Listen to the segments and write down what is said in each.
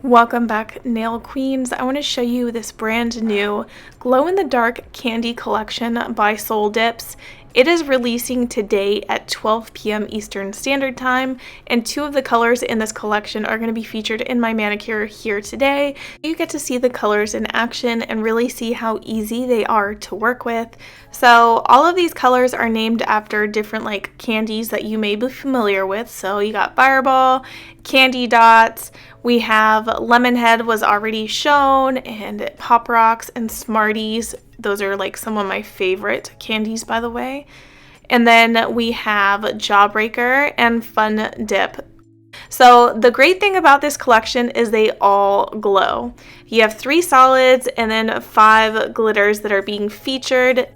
Welcome back, nail queens. I want to show you this brand new glow-in-the-dark candy collection by Soul Dips. It is releasing today at 12 p.m. Eastern Standard Time, and 2 of the colors in this collection are going to be featured in my manicure here today. You get to see the colors in action and really see how easy they are to work with. So all of these colors are named after different like candies that you may be familiar with. So you got Fireball, Candy Dots, we have Lemonhead was already shown, and Poprocks and Smarties. Those are like some of my favorite candies, by the way. And then we have Jawbreaker and Fun Dip. So the great thing about this collection is they all glow. You have 3 solids and then 5 glitters that are being featured.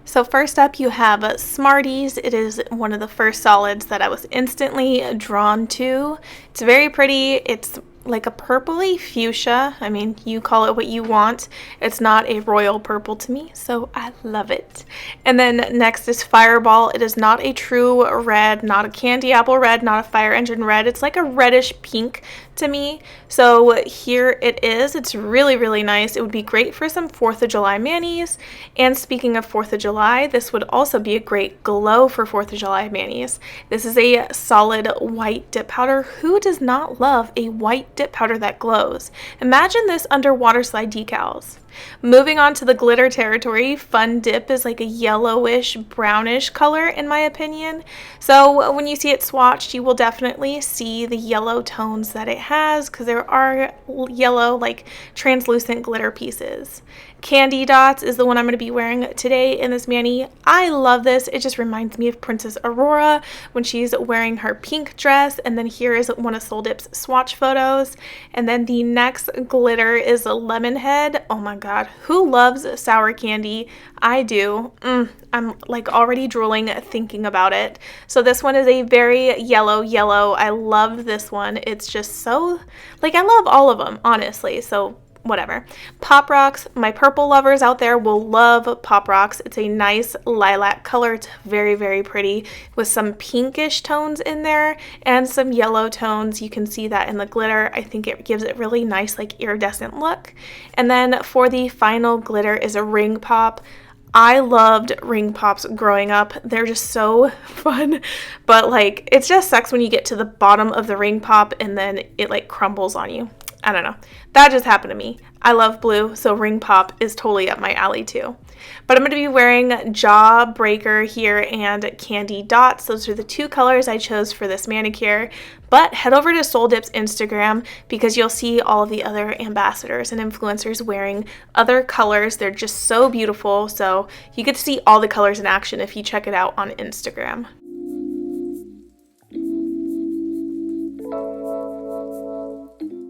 So first up you have Smarties. It is one of the first solids that I was instantly drawn to. It's very pretty. It's like a purpley fuchsia. I mean, you call it what you want. It's not a royal purple to me, so I love it. And then next is Fireball. It is not a true red, not a candy apple red, not a fire engine red. It's like a reddish pink to me. So here it is. It's really, really nice. It would be great for some 4th of July manis. And speaking of 4th of July, this would also be a great glow for 4th of July manis. This is a solid white dip powder. Who does not love a white dip powder that glows? Imagine this under water slide decals. Moving on to the glitter territory, Fun Dip is like a yellowish, brownish color in my opinion. So when you see it swatched, you will definitely see the yellow tones that it has because there are yellow, like translucent glitter pieces. Candy Dots is the one I'm going to be wearing today in this mani. I love this. It just reminds me of Princess Aurora when she's wearing her pink dress. And then here is one of Soul Dip's swatch photos. And then the next glitter is a Lemonhead. Oh my god, who loves sour candy? I do. I'm like already drooling thinking about it. So this one is a very yellow. I love this one. It's just so, like, I love all of them, honestly. So whatever. Pop Rocks, my purple lovers out there will love Pop Rocks. It's a nice lilac color. It's very, very pretty with some pinkish tones in there and some yellow tones. You can see that in the glitter. I think it gives it really nice like iridescent look. And then for the final glitter is a ring pop. I loved ring pops growing up. They're just so fun, but like it just sucks when you get to the bottom of the ring pop and then it like crumbles on you. I don't know. That just happened to me. I love blue, so ring pop is totally up my alley too. But I'm going to be wearing Jawbreaker here and Candy Dots. Those are the 2 colors I chose for this manicure. But head over to Soul Dip's Instagram because you'll see all of the other ambassadors and influencers wearing other colors. They're just so beautiful. So you get to see all the colors in action if you check it out on Instagram.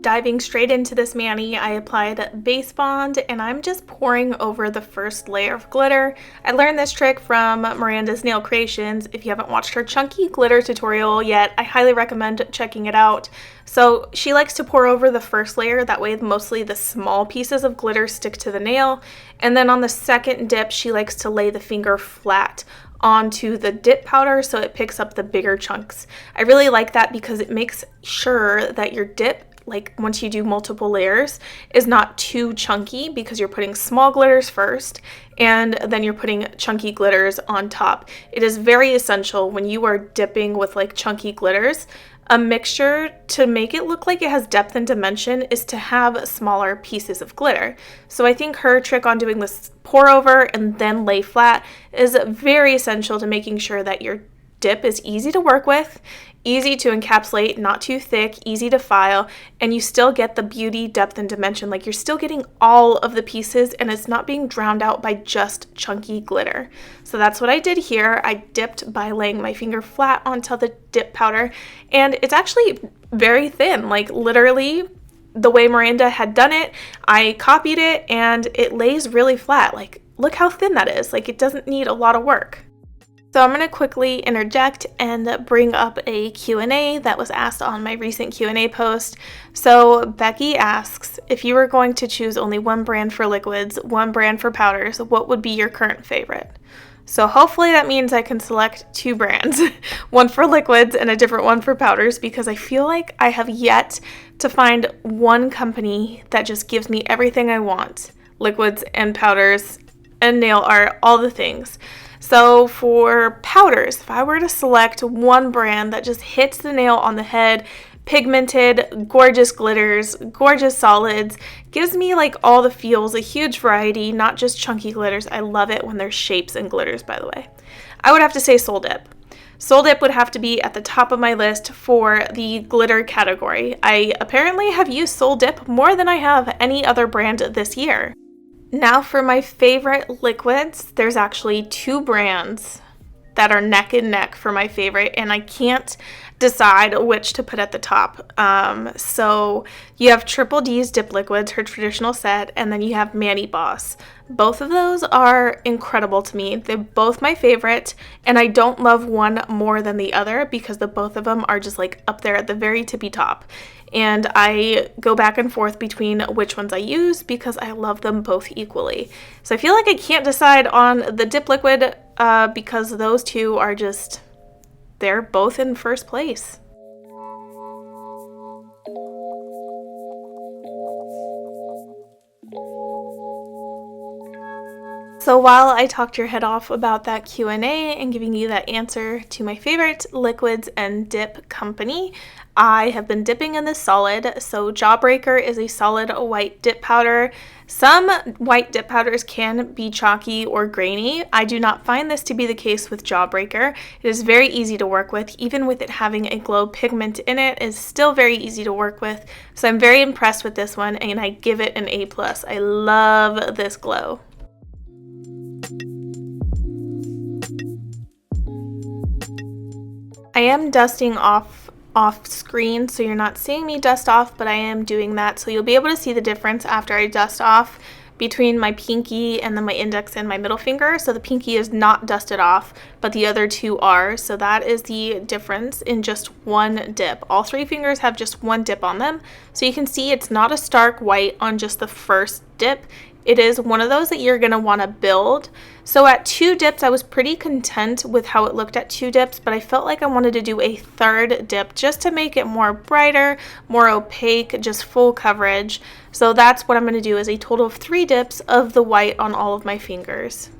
Diving straight into this mani, I applied Base Bond and I'm just pouring over the first layer of glitter. I learned this trick from Miranda's Nail Creations. If you haven't watched her chunky glitter tutorial yet, I highly recommend checking it out. So she likes to pour over the first layer, that way mostly the small pieces of glitter stick to the nail. And then on the second dip, she likes to lay the finger flat onto the dip powder so it picks up the bigger chunks. I really like that because it makes sure that your dip, like once you do multiple layers, is not too chunky because you're putting small glitters first and then you're putting chunky glitters on top. It is very essential when you are dipping with like chunky glitters. A mixture to make it look like it has depth and dimension is to have smaller pieces of glitter. So I think her trick on doing this pour over and then lay flat is very essential to making sure that your dip is easy to work with, easy to encapsulate, not too thick, easy to file, and you still get the beauty, depth, and dimension. Like you're still getting all of the pieces and it's not being drowned out by just chunky glitter. So that's what I did here. I dipped by laying my finger flat onto the dip powder and it's actually very thin, like literally the way Miranda had done it. I copied it and it lays really flat. Like look how thin that is. Like it doesn't need a lot of work. So I'm going to quickly interject and bring up a Q&A that was asked on my recent Q&A post. So Becky asks, if you were going to choose only one brand for liquids, one brand for powders, what would be your current favorite? So hopefully that means I can select 2 brands, one for liquids and a different one for powders, because I feel like I have yet to find one company that just gives me everything I want. Liquids and powders and nail art, all the things. So for powders, if I were to select one brand that just hits the nail on the head, pigmented, gorgeous glitters, gorgeous solids, gives me like all the feels, a huge variety, not just chunky glitters. I love it when there's shapes and glitters, by the way. I would have to say Soul Dip. Soul Dip would have to be at the top of my list for the glitter category. I apparently have used Soul Dip more than I have any other brand this year. Now for my favorite liquids, there's actually 2 brands that are neck and neck for my favorite, and I can't decide which to put at the top. So you have Triple D's Dip Liquids, her traditional set, and then you have Mani Boss. Both of those are incredible to me. They're both my favorite, and I don't love one more than the other because the both of them are just like up there at the very tippy top. And I go back and forth between which ones I use because I love them both equally. So I feel like I can't decide on the Dip Liquid because those two are just, they're both in first place. So while I talked your head off about that Q&A and giving you that answer to my favorite liquids and dip company, I have been dipping in this solid. So Jawbreaker is a solid white dip powder. Some white dip powders can be chalky or grainy. I do not find this to be the case with Jawbreaker. It is very easy to work with. Even with it having a glow pigment in it, is still very easy to work with. So I'm very impressed with this one and I give it an A+. I love this glow. I am dusting off screen, so you're not seeing me dust off, but I am doing that. So you'll be able to see the difference after I dust off between my pinky and then my index and my middle finger. So the pinky is not dusted off, but the other two are. So that is the difference in just one dip. All 3 fingers have just one dip on them. So you can see it's not a stark white on just the first dip. It is one of those that you're going to want to build. So at 2 dips, I was pretty content with how it looked at 2 dips, but I felt like I wanted to do a 3rd dip just to make it more brighter, more opaque, just full coverage. So that's what I'm going to do, is a total of 3 dips of the white on all of my fingers.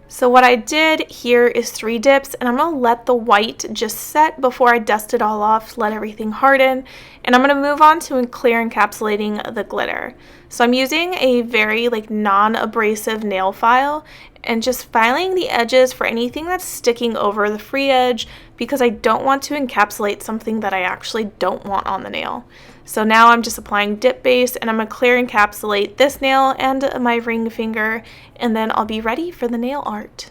So what I did here is 3 dips, and I'm going to let the white just set before I dust it all off, let everything harden, and I'm going to move on to clear encapsulating the glitter. So I'm using a very non-abrasive nail file and just filing the edges for anything that's sticking over the free edge because I don't want to encapsulate something that I actually don't want on the nail. So now I'm just applying dip base, and I'm going to clear encapsulate this nail and my ring finger, and then I'll be ready for the nail art.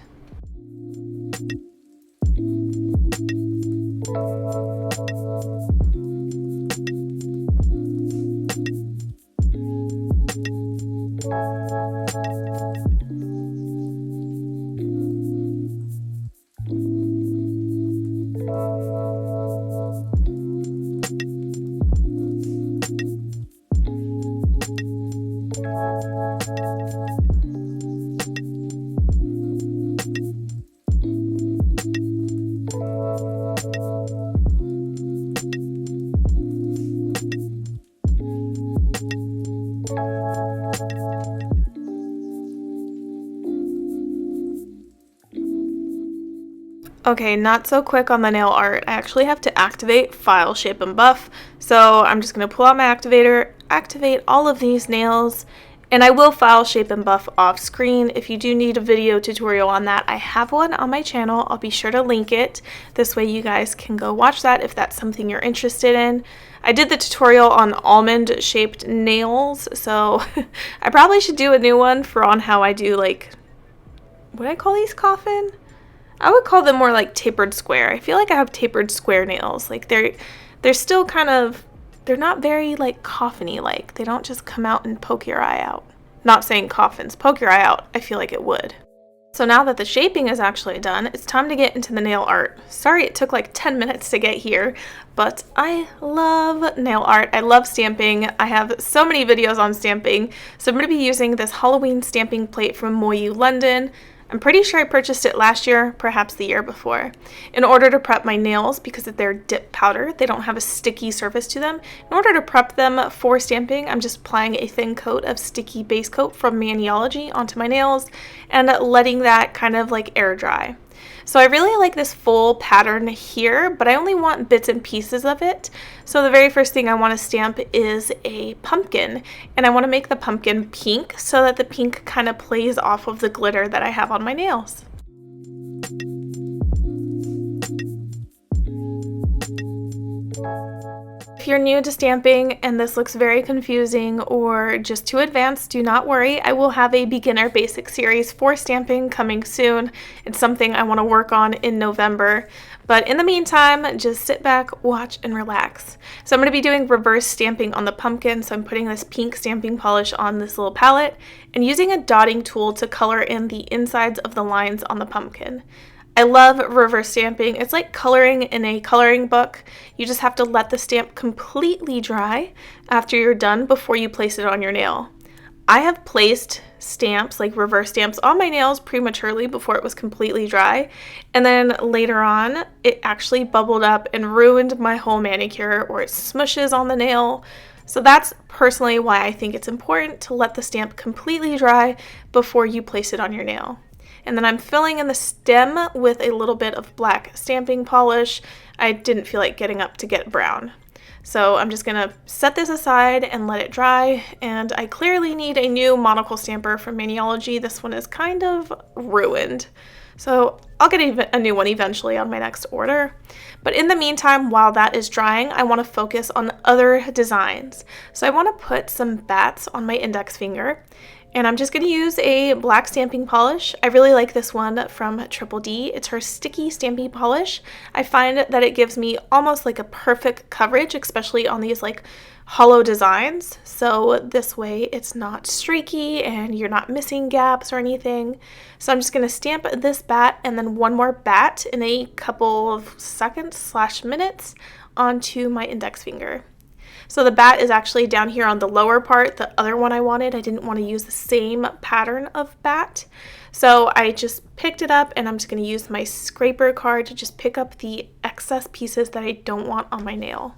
Okay, not so quick on the nail art. I actually have to activate File, Shape, and Buff. So I'm just going to pull out my activator, activate all of these nails, and I will file, shape, and buff off screen. If you do need a video tutorial on that, I have one on my channel. I'll be sure to link it. This way you guys can go watch that if that's something you're interested in. I did the tutorial on almond shaped nails, so I probably should do a new one on how I do, like, what do I call these, coffin? I would call them more like tapered square. I feel like I have tapered square nails. Like they're still kind of, they're not very like coffin-y like. They don't just come out and poke your eye out. Not saying coffins poke your eye out. I feel like it would. So now that the shaping is actually done, it's time to get into the nail art. Sorry it took like 10 minutes to get here, but I love nail art. I love stamping. I have so many videos on stamping. So I'm going to be using this Halloween stamping plate from MoYou London. I'm pretty sure I purchased it last year, perhaps the year before, in order to prep my nails because they're dip powder. They don't have a sticky surface to them. In order to prep them for stamping, I'm just applying a thin coat of sticky base coat from Maniology onto my nails and letting that kind of like air dry. So I really like this full pattern here, but I only want bits and pieces of it. So the very first thing I want to stamp is a pumpkin, and I want to make the pumpkin pink so that the pink kind of plays off of the glitter that I have on my nails. If you're new to stamping and this looks very confusing or just too advanced, do not worry. I will have a beginner basic series for stamping coming soon. It's something I want to work on in November. But in the meantime, just sit back, watch, and relax. So I'm going to be doing reverse stamping on the pumpkin. So I'm putting this pink stamping polish on this little palette and using a dotting tool to color in the insides of the lines on the pumpkin. I love reverse stamping. It's like coloring in a coloring book. You just have to let the stamp completely dry after you're done before you place it on your nail. I have placed stamps, like reverse stamps, on my nails prematurely before it was completely dry, and then later on it actually bubbled up and ruined my whole manicure, or it smushes on the nail. So that's personally why I think it's important to let the stamp completely dry before you place it on your nail. And then I'm filling in the stem with a little bit of black stamping polish. I didn't feel like getting up to get brown. So I'm just gonna set this aside and let it dry. And I clearly need a new monocle stamper from Maniology. This one is kind of ruined. So I'll get a new one eventually on my next order. But in the meantime, while that is drying, I want to focus on other designs. So I want to put some bats on my index finger. And I'm just going to use a black stamping polish. I really like this one from Triple D. It's her sticky stamping polish. I find that it gives me almost like a perfect coverage, especially on these like hollow designs. So this way it's not streaky and you're not missing gaps or anything. So I'm just going to stamp this bat and then one more bat in a couple of seconds/minutes onto my index finger. So the bat is actually down here on the lower part. The other one I wanted, I didn't want to use the same pattern of bat. So I just picked it up and I'm just going to use my scraper card to just pick up the excess pieces that I don't want on my nail.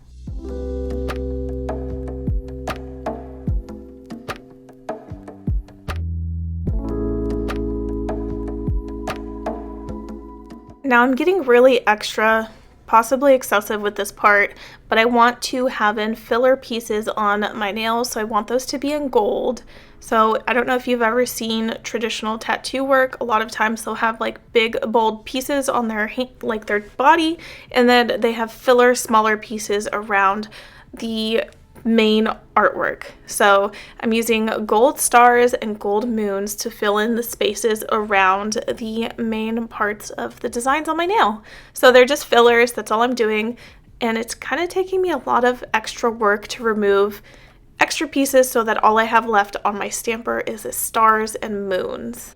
Now I'm getting really extra, possibly excessive with this part, but I want to have in filler pieces on my nails, so I want those to be in gold. So I don't know if you've ever seen traditional tattoo work. A lot of times they'll have like big bold pieces on their like their body, and then they have filler smaller pieces around the main artwork. So I'm using gold stars and gold moons to fill in the spaces around the main parts of the designs on my nail. So they're just fillers, that's all I'm doing, and it's kind of taking me a lot of extra work to remove extra pieces so that all I have left on my stamper is the stars and moons.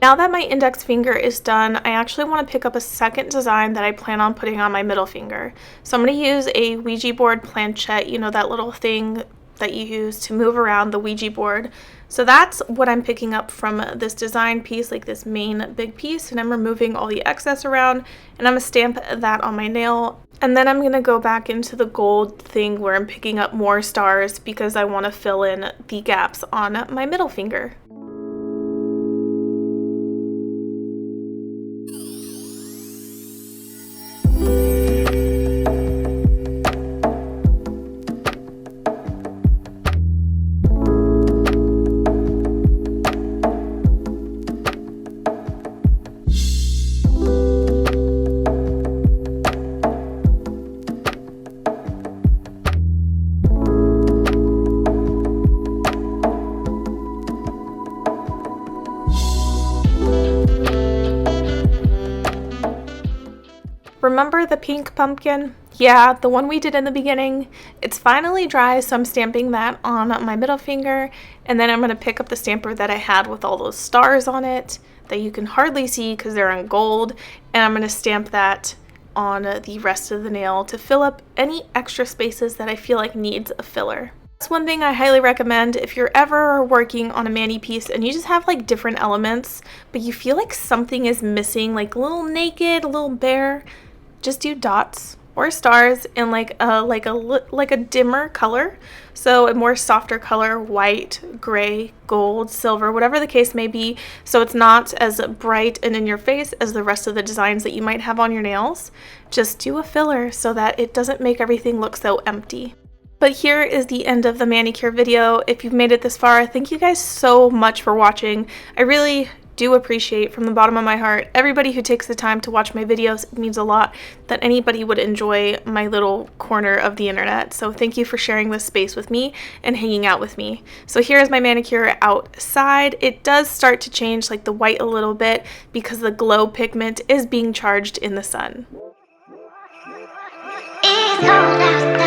Now that my index finger is done, I actually want to pick up a second design that I plan on putting on my middle finger. So I'm going to use a Ouija board planchette, you know, that little thing that you use to move around the Ouija board. So that's what I'm picking up from this design piece, like this main big piece, and I'm removing all the excess around, and I'm gonna stamp that on my nail. And then I'm gonna go back into the gold thing where I'm picking up more stars because I wanna fill in the gaps on my middle finger. Remember the pink pumpkin? Yeah, the one we did in the beginning. It's finally dry, so I'm stamping that on my middle finger, and then I'm going to pick up the stamper that I had with all those stars on it that you can hardly see because they're in gold, and I'm going to stamp that on the rest of the nail to fill up any extra spaces that I feel like needs a filler. That's one thing I highly recommend if you're ever working on a mani piece and you just have like different elements, but you feel like something is missing, like a little naked, a little bare. Just do dots or stars in like a dimmer color, so a more softer color, white, gray, gold, silver, whatever the case may be, so it's not as bright and in your face as the rest of the designs that you might have on your nails. Just do a filler so that it doesn't make everything look so empty. But here is the end of the manicure video. If you've made it this far, thank you guys so much for watching. I really do appreciate from the bottom of my heart everybody who takes the time to watch my videos. It means a lot that anybody would enjoy my little corner of the internet. So thank you for sharing this space with me and hanging out with me. So here is my manicure outside. It does start to change like the white a little bit because the glow pigment is being charged in the sun. It's cold outside.